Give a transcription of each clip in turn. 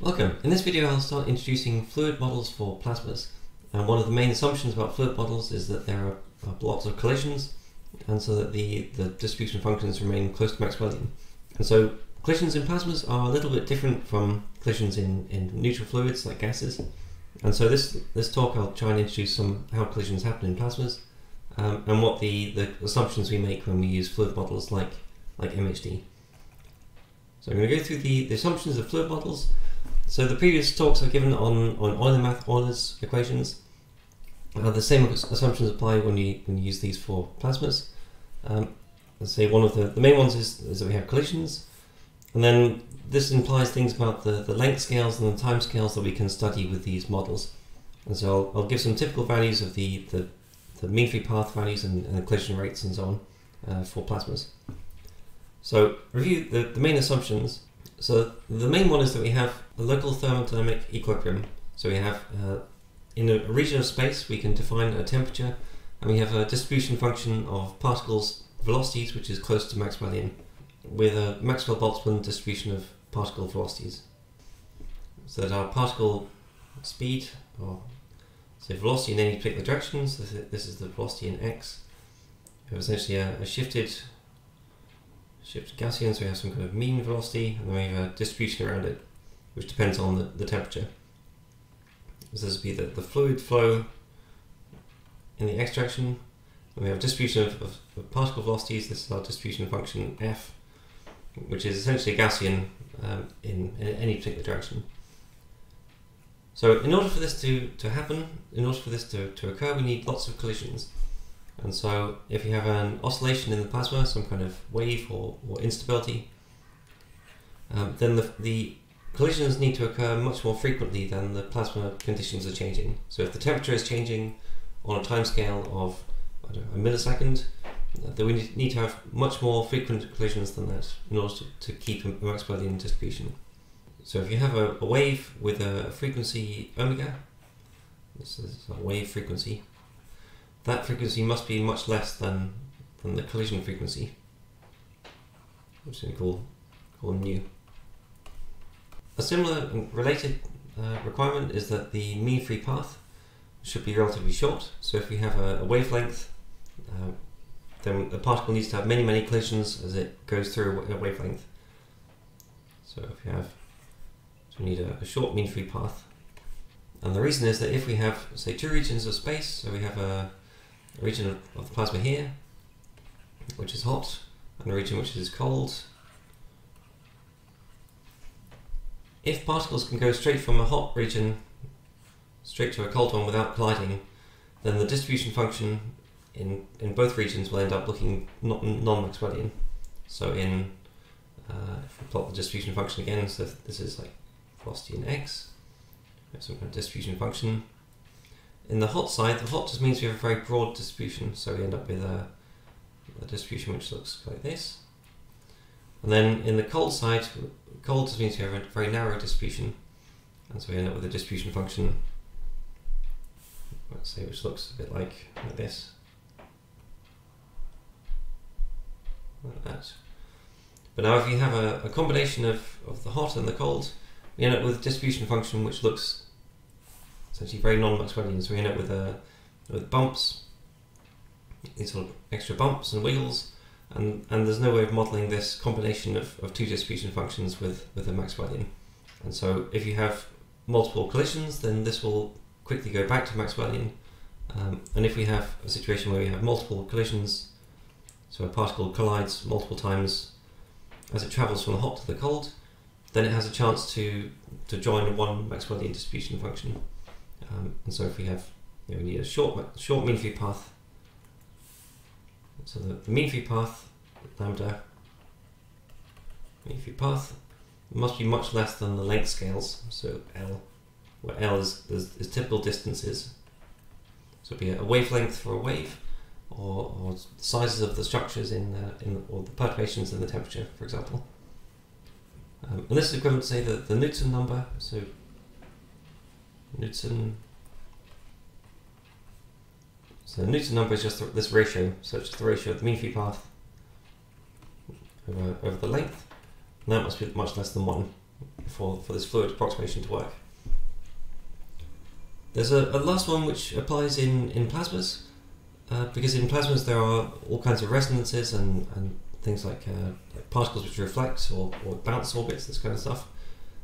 Welcome. In this video I'll start introducing fluid models for plasmas. And one of the main assumptions about fluid models is that there are lots of collisions, and so that the distribution functions remain close to Maxwellian. And so collisions in plasmas are a little bit different from collisions in neutral fluids like gases. And so this talk I'll try and introduce how collisions happen in plasmas, and what the assumptions we make when we use fluid models like MHD. So I'm going to go through the assumptions of fluid models. So the previous talks I've given on Euler's equations. The same assumptions apply when you use these for plasmas. Let's say one of the main ones is that we have collisions, and then this implies things about the length scales and the time scales that we can study with these models. And so I'll give some typical values of the mean free path values and the collision rates and so on for plasmas. So review the main assumptions. So the main one is that we have a local thermodynamic equilibrium. So we have in a region of space we can define a temperature, and we have a distribution function of particles' velocities which is close to Maxwellian, with a Maxwell-Boltzmann distribution of particle velocities. So that our particle speed, or say velocity in any particular direction, so this is the velocity in x. We have essentially a shifted Gaussian, so we have some kind of mean velocity, and then we have a distribution around it, which depends on the temperature. So this would be the fluid flow in the x direction, and we have a distribution of particle velocities. This is our distribution function f, which is essentially a Gaussian in any particular direction. So in order for this to happen, in order for this to occur, we need lots of collisions. And so if you have an oscillation in the plasma, some kind of wave or instability, then the collisions need to occur much more frequently than the plasma conditions are changing. So if the temperature is changing on a timescale of, I don't know, a millisecond, then we need to have much more frequent collisions than that in order to keep a Maxwellian distribution. So if you have a wave with a frequency omega, this is a wave frequency, that frequency must be much less than the collision frequency, which we call nu. A similar and related requirement is that the mean free path should be relatively short. So if we have a wavelength, then the particle needs to have many collisions as it goes through a wavelength. So if you have, we need a short mean free path. And the reason is that if we have, say, two regions of space, so we have a region of the plasma here, which is hot, and a region which is cold. If particles can go straight from a hot region straight to a cold one without colliding, then the distribution function in both regions will end up looking non-Maxwellian. So if we plot the distribution function again, so this is like velocity in x, we have some kind of distribution function. In the hot side, the hot just means we have a very broad distribution, so we end up with a distribution which looks like this. And then in the cold side, cold just means we have a very narrow distribution, and so we end up with a distribution function, let's say, which looks a bit like this, like that. But now if you have a combination of the hot and the cold, we end up with a distribution function which looks essentially very non-Maxwellian. So we end up with bumps, these sort of extra bumps and wiggles, and there's no way of modelling this combination of two distribution functions with a Maxwellian. And so if you have multiple collisions, then this will quickly go back to Maxwellian. And if we have a situation where we have multiple collisions, so a particle collides multiple times as it travels from the hot to the cold, then it has a chance to join one Maxwellian distribution function. And so if we have, we need a short mean free path. So the mean free path, lambda, mean free path, must be much less than the length scales. So L, where L is typical distances. So it'd be a wavelength for a wave, or sizes of the structures or the perturbations in the temperature, for example. And this is equivalent to, say, the Newton number. So the Newton number is just this ratio, so it's just the ratio of the mean free path over the length, and that must be much less than 1. for this fluid approximation to work. There's a last one which applies in plasmas, because in plasmas there are all kinds of resonances and things like particles which reflect or bounce orbits, this kind of stuff.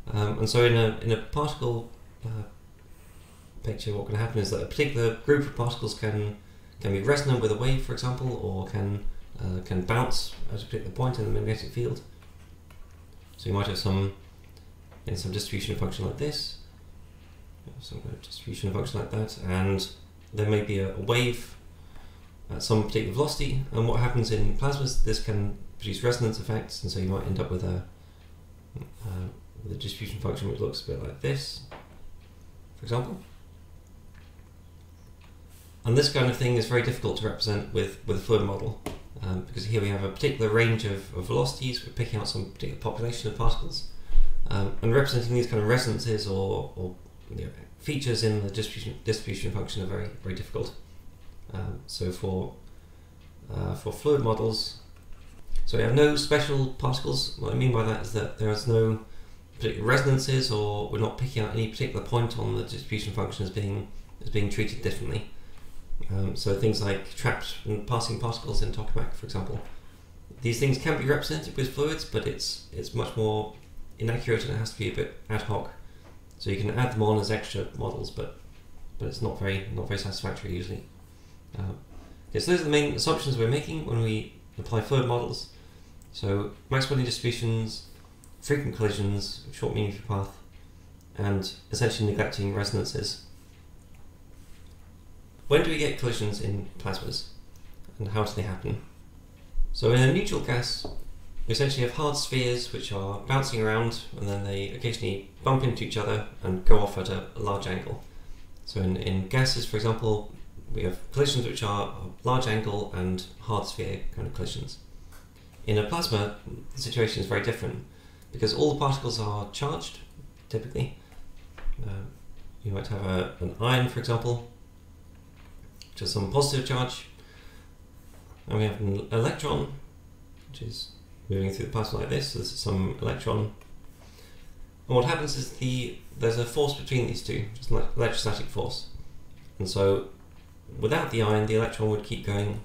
And so in a particle picture, what can happen is that a particular group of particles can be resonant with a wave, for example, or can bounce at a particular point in the magnetic field. So you might have some distribution function like this, some kind of distribution function like that, and there may be a wave at some particular velocity, and what happens in plasmas, this can produce resonance effects, and so you might end up with a distribution function which looks a bit like this, for example. And this kind of thing is very difficult to represent with a fluid model, because here we have a particular range of velocities, we're picking out some particular population of particles, and representing these kind of resonances or features in the distribution function are very, very difficult. So for fluid models, so we have no special particles. What I mean by that is that there is no particular resonances, or we're not picking out any particular point on the distribution function as being treated differently. So things like trapped and passing particles in tokamak, for example, these things can be represented with fluids, but it's much more inaccurate and it has to be a bit ad hoc. So you can add them on as extra models, but it's not very satisfactory usually. Okay, so those are the main assumptions we're making when we apply fluid models. So max-Poynting distributions, frequent collisions, short mean-free path, and essentially neglecting resonances. When do we get collisions in plasmas, and how do they happen? So in a neutral gas, we essentially have hard spheres which are bouncing around, and then they occasionally bump into each other and go off at a large angle. So in gases, for example, we have collisions which are large angle and hard sphere kind of collisions. In a plasma, the situation is very different, because all the particles are charged, typically. You might have an ion, for example, which has some positive charge, and we have an electron, which is moving through the plasma like this. So this is some electron, and what happens is there's a force between these two, just an electrostatic force, and so without the ion, the electron would keep going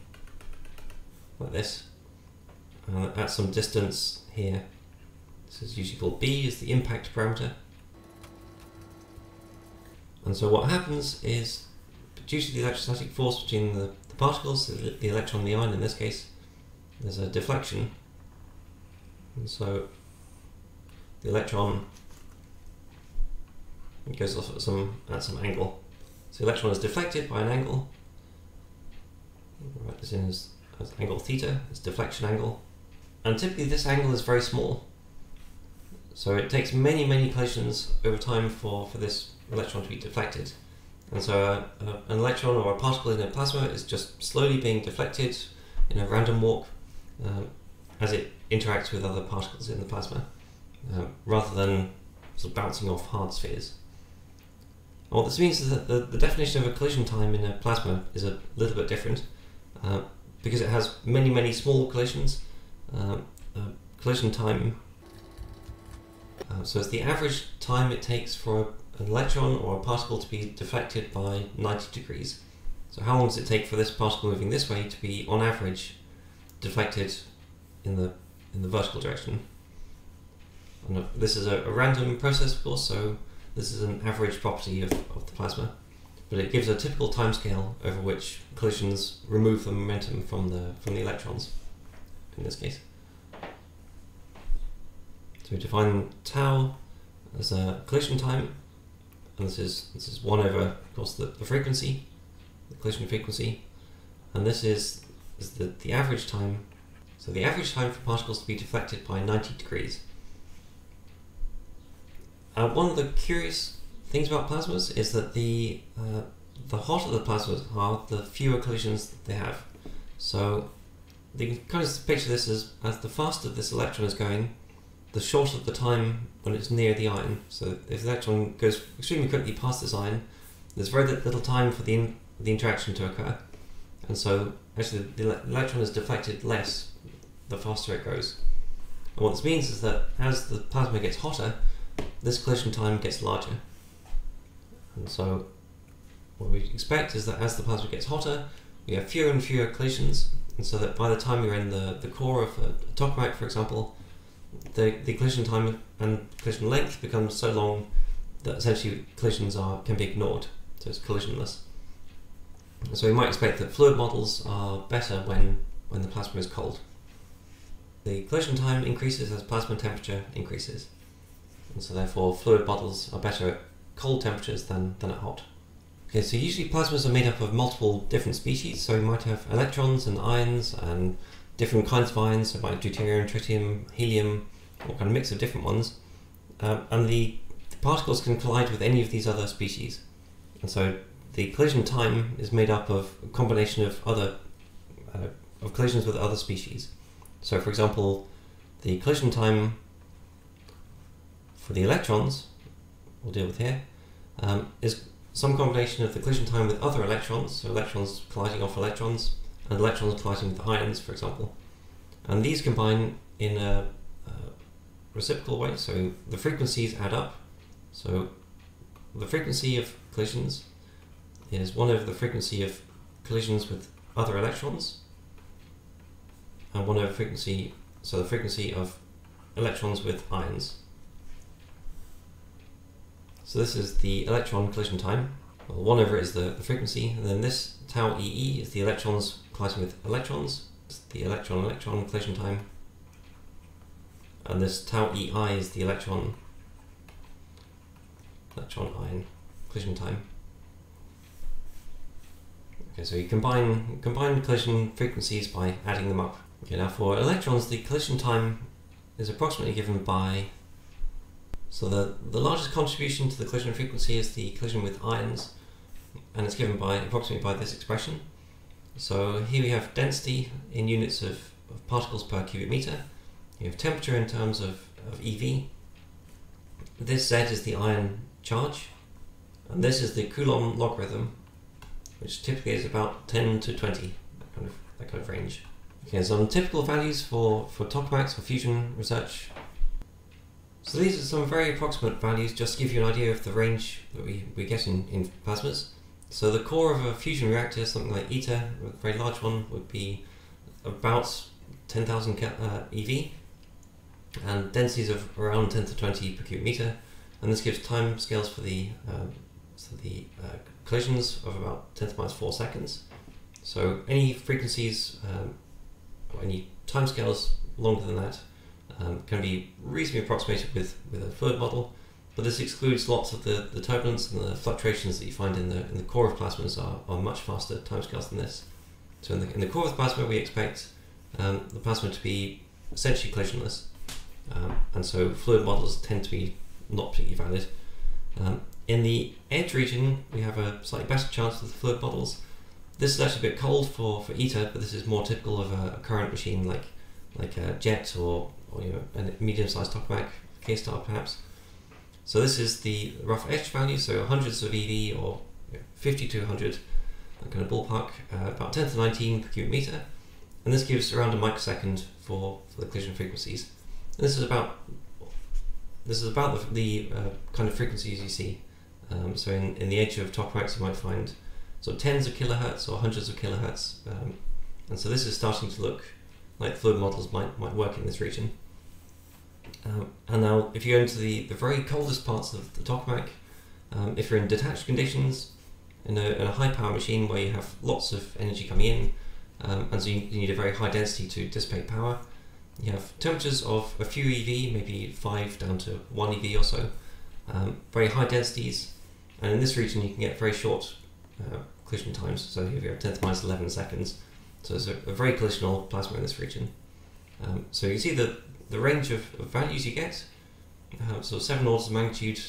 like this, at some distance here. This is usually called B, is the impact parameter. And so what happens is, due to the electrostatic force between the particles, the electron and the ion in this case, there's a deflection. And so the electron goes off at some angle. So the electron is deflected by an angle. I'll write this in as angle theta, it's deflection angle. And typically this angle is very small. So it takes many collisions over time for this electron to be deflected. And so an electron or a particle in a plasma is just slowly being deflected in a random walk as it interacts with other particles in the plasma, rather than sort of bouncing off hard spheres. And what this means is that the definition of a collision time in a plasma is a little bit different, because it has many small collisions. Collision time, so it's the average time it takes for an electron or a particle to be deflected by 90 degrees. So how long does it take for this particle moving this way to be, on average, deflected in the vertical direction? And this is a random process, of course, so this is an average property of the plasma, but it gives a typical timescale over which collisions remove the momentum from the electrons, in this case. So we define tau as a collision time, and this is 1 over, of course, the frequency, the collision frequency, and this is the average time. So the average time for particles to be deflected by 90 degrees. One of the curious things about plasmas is that the hotter the plasmas are, the fewer collisions they have. So you can kind of picture this as the faster this electron is going, the shorter the time when it's near the ion. So if the electron goes extremely quickly past this ion, there's very little time for the interaction to occur, and so actually the electron is deflected less the faster it goes. And what this means is that as the plasma gets hotter, this collision time gets larger. And so what we expect is that as the plasma gets hotter, we have fewer and fewer collisions, and so that by the time you're in the core of a tokamak, for example, the collision time and collision length becomes so long that essentially collisions can be ignored, so it's collisionless. So we might expect that fluid models are better when the plasma is cold. The collision time increases as plasma temperature increases, and so therefore fluid models are better at cold temperatures than at hot. Okay, so usually plasmas are made up of multiple different species, so we might have electrons and ions and different kinds of ions, so like deuterium, tritium, helium, or kind of mix of different ones, and the particles can collide with any of these other species. And so the collision time is made up of a combination of other of collisions with other species. So for example, the collision time for the electrons, we'll deal with here, is some combination of the collision time with other electrons, so electrons colliding off electrons, and electrons colliding with ions, for example. And these combine in a reciprocal way, so the frequencies add up. So the frequency of collisions is 1 over the frequency of collisions with other electrons, and 1 over frequency, so the frequency of electrons with ions. So this is the electron collision time. Well, 1 over it is the frequency, and then this tau EE is the electrons colliding with electrons. It's the electron-electron collision time. And this tau EI is the electron-ion collision time. Okay, so you combine collision frequencies by adding them up. Okay, now for electrons, the collision time is approximately given by, so the largest contribution to the collision frequency is the collision with ions, and it's given by approximately by this expression. So here we have density in units of particles per cubic meter. You have temperature in terms of EV. This Z is the ion charge, and this is the Coulomb logarithm, which typically is about 10 to 20, that kind of range. Okay, some typical values for tokamaks or fusion research. So these are some very approximate values, just to give you an idea of the range that we get in plasmas. So the core of a fusion reactor, something like ITER, a very large one, would be about 10,000 EV, and densities of around 10 to 20 per cubic meter, and this gives time scales for the collisions of about 10 to the minus 4 seconds. So any frequencies or any time scales longer than that can be reasonably approximated with a fluid model, but this excludes lots of the turbulence and the fluctuations that you find in the core of plasmas are much faster timescales than this. So in the core of the plasma, we expect the plasma to be essentially collisionless, and so fluid models tend to be not particularly valid. In the edge region, we have a slightly better chance with fluid models. This is actually a bit cold for ITER, but this is more typical of a current machine like a jet or a medium-sized tokamak, K-star perhaps. So this is the rough edge value, so hundreds of EV or 50 to 100, that kind of ballpark, about 10 to 19 per cubic meter, and this gives around a microsecond for the collision frequencies. And this is about the kind of frequencies you see. So in the edge of tokamaks, you might find sort of tens of kilohertz or hundreds of kilohertz, and so this is starting to look like fluid models might work in this region. And now, if you go into the very coldest parts of the tokamak, if you're in detached conditions, in a high power machine where you have lots of energy coming in, and so you need a very high density to dissipate power, you have temperatures of a few EV, maybe 5 down to 1 EV or so, very high densities, and in this region you can get very short collision times, so here we have 10 to the minus 11 seconds, so it's a very collisional plasma in this region. So you can see the range of values you get, so 7 orders of magnitude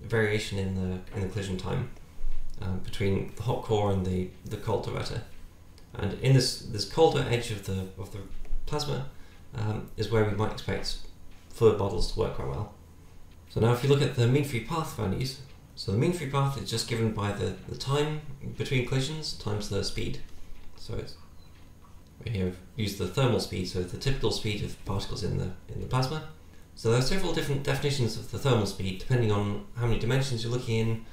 variation in the collision time between the hot core and the cold diverter. And in this colder edge of the plasma is where we might expect fluid models to work quite well. So now if you look at the mean free path values, so the mean free path is just given by the time between collisions times the speed. So we here use the thermal speed, so the typical speed of particles in the plasma, So there are several different definitions of the thermal speed depending on how many dimensions you're looking in,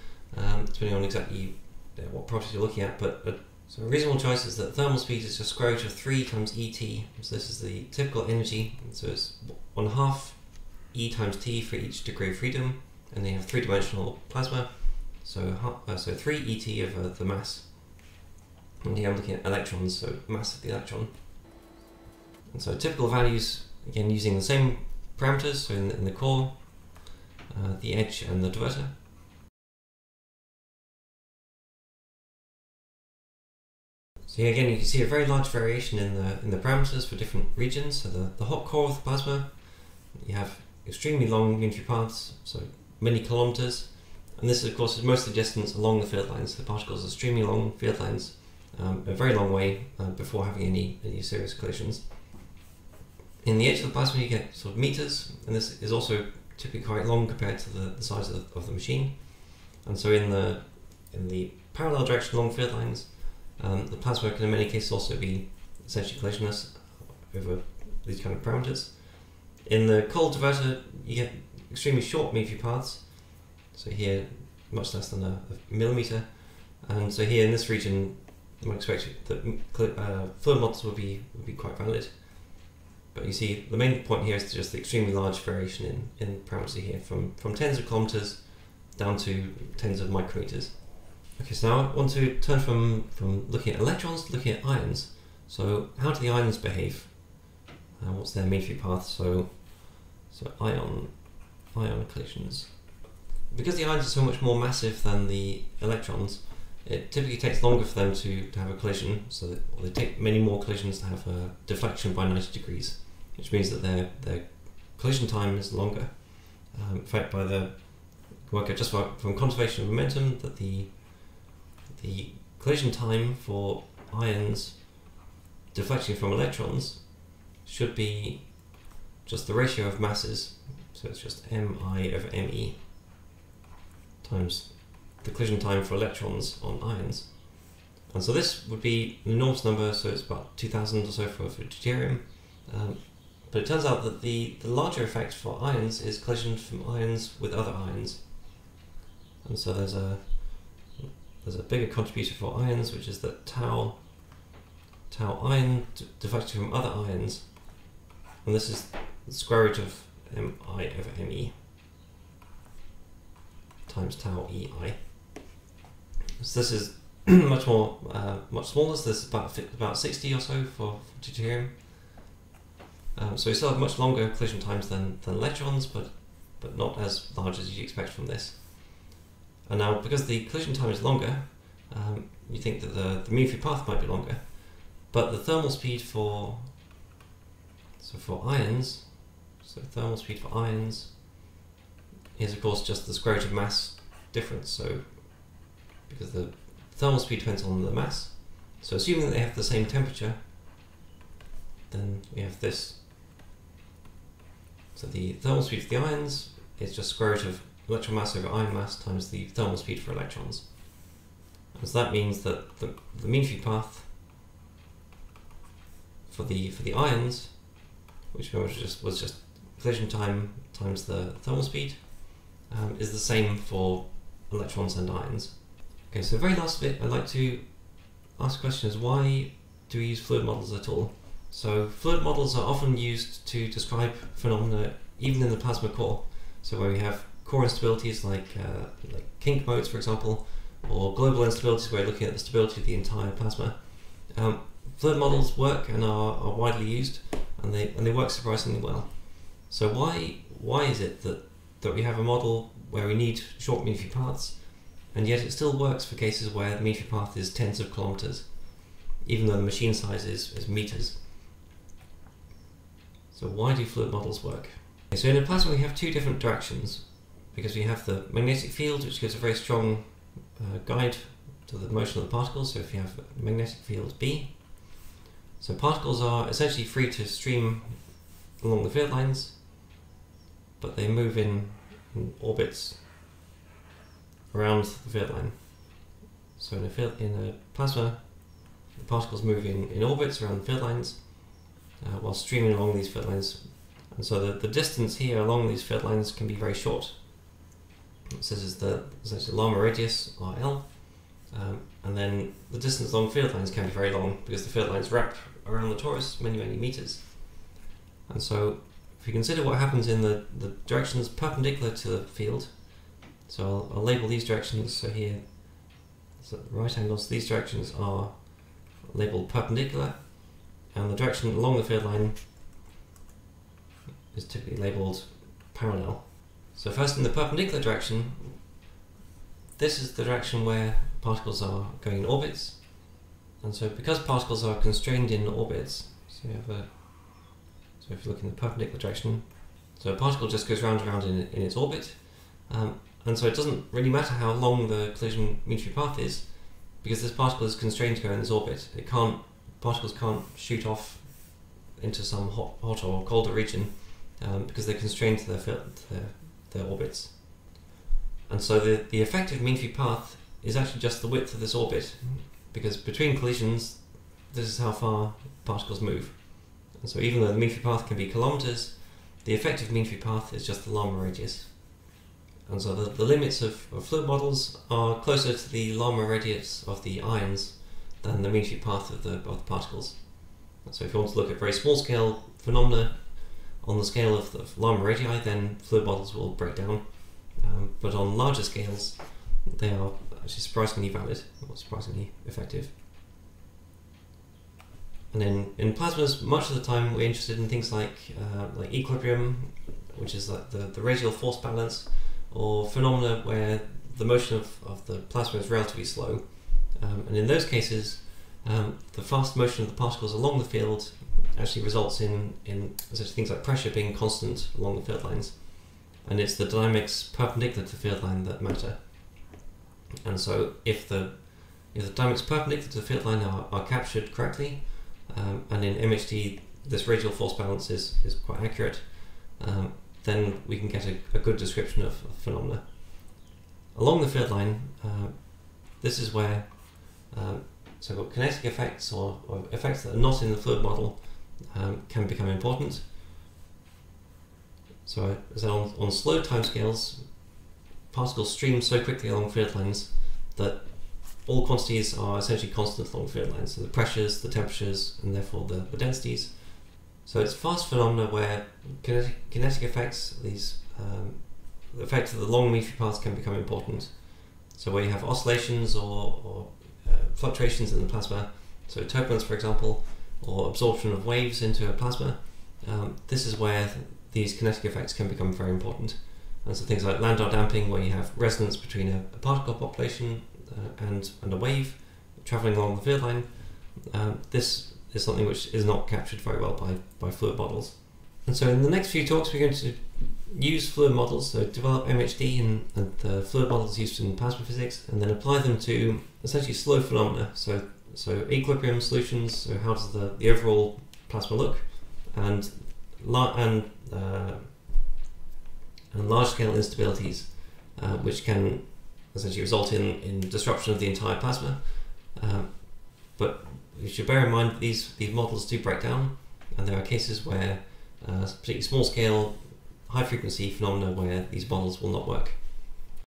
depending on exactly what properties you're looking at, so a reasonable choice is that thermal speed is just square root of 3 times ET, so this is the typical energy, so it's 1/2 E times T for each degree of freedom, and then you have three-dimensional plasma, so 3 ET over the mass. And here I'm looking at electrons, so mass of the electron. And so typical values, again using the same parameters, so in the core, the edge and the diverter. So here again you can see a very large variation in the parameters for different regions. So the hot core of the plasma, you have extremely long unitary paths, so many kilometers, and this of course is mostly distance along the field lines. The particles are extremely long field lines, a very long way before having any serious collisions. In the edge of the plasma you get sort of meters, and this is also typically quite long compared to the size of the machine. And so in the parallel direction along field lines, the plasma can in many cases also be essentially collisionless over these kind of parameters. In the cold diverter you get extremely short mean free paths, so here much less than a millimeter, and so here in this region you might expect that fluid models would be quite valid. But you see the main point here is just the extremely large variation in parameters here, from tens of kilometers down to tens of micrometers. Okay, so now I want to turn from looking at electrons to looking at ions. So how do the ions behave? What's their mean free path? So ion collisions. Because the ions are so much more massive than the electrons, it typically takes longer for them to have a collision, so that they take many more collisions to have a deflection by 90 degrees, which means that their collision time is longer. In fact, by the work out just from conservation of momentum, that the collision time for ions deflecting from electrons should be just the ratio of masses, so it's just mi over me times the collision time for electrons on ions. And so this would be an enormous number, so it's about 2000 or so for deuterium. But it turns out that the larger effect for ions is collision from ions with other ions. And so there's a bigger contributor for ions, which is that tau ion deflecting from other ions, and this is the square root of mi over me times tau ei. So this is much smaller, so this is about 60 or so for deuterium. So we still have much longer collision times than electrons, but not as large as you'd expect from this. And now, because the collision time is longer, you think that the mean free path might be longer, but the thermal speed for ions, thermal speed for ions is of course just the square root of mass difference. So because the thermal speed depends on the mass, so assuming that they have the same temperature, then we have this. So the thermal speed for the ions is just square root of electron mass over ion mass times the thermal speed for electrons. And so that means that the mean free path for the ions, which was just collision time times the thermal speed, is the same for electrons and ions. Okay, so the very last bit I'd like to ask a question is, why do we use fluid models at all? So fluid models are often used to describe phenomena even in the plasma core. So where we have core instabilities like kink modes, for example, or global instabilities where you're looking at the stability of the entire plasma. Fluid models work and are widely used, and they work surprisingly well. So why is it that we have a model where we need short mean free paths, and yet it still works for cases where the mean free path is tens of kilometers, even though the machine size is meters? So why do fluid models work? Okay, so in a plasma we have two different directions, because we have the magnetic field, which gives a very strong guide to the motion of the particles. So if you have a magnetic field B, so particles are essentially free to stream along the field lines, but they move in orbits around the field line. So in a plasma, the particles move in orbits around the field lines while streaming along these field lines, And so the distance here along these field lines can be very short. So this is the Lama radius, or L, and then the distance along field lines can be very long because the field lines wrap around the torus many, many meters. And so if you consider what happens in the directions perpendicular to the field, so I'll label these directions, so here, so right angles, these directions are labeled perpendicular, and the direction along the field line is typically labeled parallel. So first, in the perpendicular direction, this is the direction where particles are going in orbits, and so because particles are constrained in orbits, so if you look in the perpendicular direction, so a particle just goes round and round in its orbit, and so it doesn't really matter how long the collision mean-free path is, because this particle is constrained to go in this orbit. Particles can't shoot off into some hot or colder region because they're constrained to their orbits. And so the effective mean-free path is actually just the width of this orbit, because between collisions, this is how far particles move. And so even though the mean-free path can be kilometers, the effective mean-free path is just the Lama radius. And so the limits of fluid models are closer to the Lama radius of the ions than the mean-free path of the particles. And so if you want to look at very small scale phenomena on the scale of the Lama radii, then fluid models will break down. But on larger scales, they are actually surprisingly valid, or surprisingly effective. And in plasmas, much of the time we're interested in things like equilibrium, which is like the radial force balance, or phenomena where the motion of the plasma is relatively slow. And in those cases, the fast motion of the particles along the field actually results in such things like pressure being constant along the field lines. And it's the dynamics perpendicular to the field line that matter. And so if the dynamics perpendicular to the field line are captured correctly, and in MHD this radial force balance is quite accurate, then we can get a good description of phenomena. Along the field line, this is where so kinetic effects or effects that are not in the fluid model can become important. So on slow timescales, particles stream so quickly along field lines that all quantities are essentially constant along field lines. So the pressures, the temperatures, and therefore the densities. So it's fast phenomena where kinetic effects, these the effects of the long mean-free paths can become important. So where you have oscillations or fluctuations in the plasma, so turbulence for example, or absorption of waves into a plasma, this is where these kinetic effects can become very important. And so things like Landau damping, where you have resonance between a particle population and a wave travelling along the field line, this is something which is not captured very well by fluid models. And so in the next few talks we're going to use fluid models, so develop MHD and the fluid models used in plasma physics, and then apply them to essentially slow phenomena, so equilibrium solutions, so how does the overall plasma look, and large-scale instabilities, which can essentially result in disruption of the entire plasma. But you should bear in mind that these models do break down, and there are cases where particularly small-scale, high-frequency phenomena where these models will not work.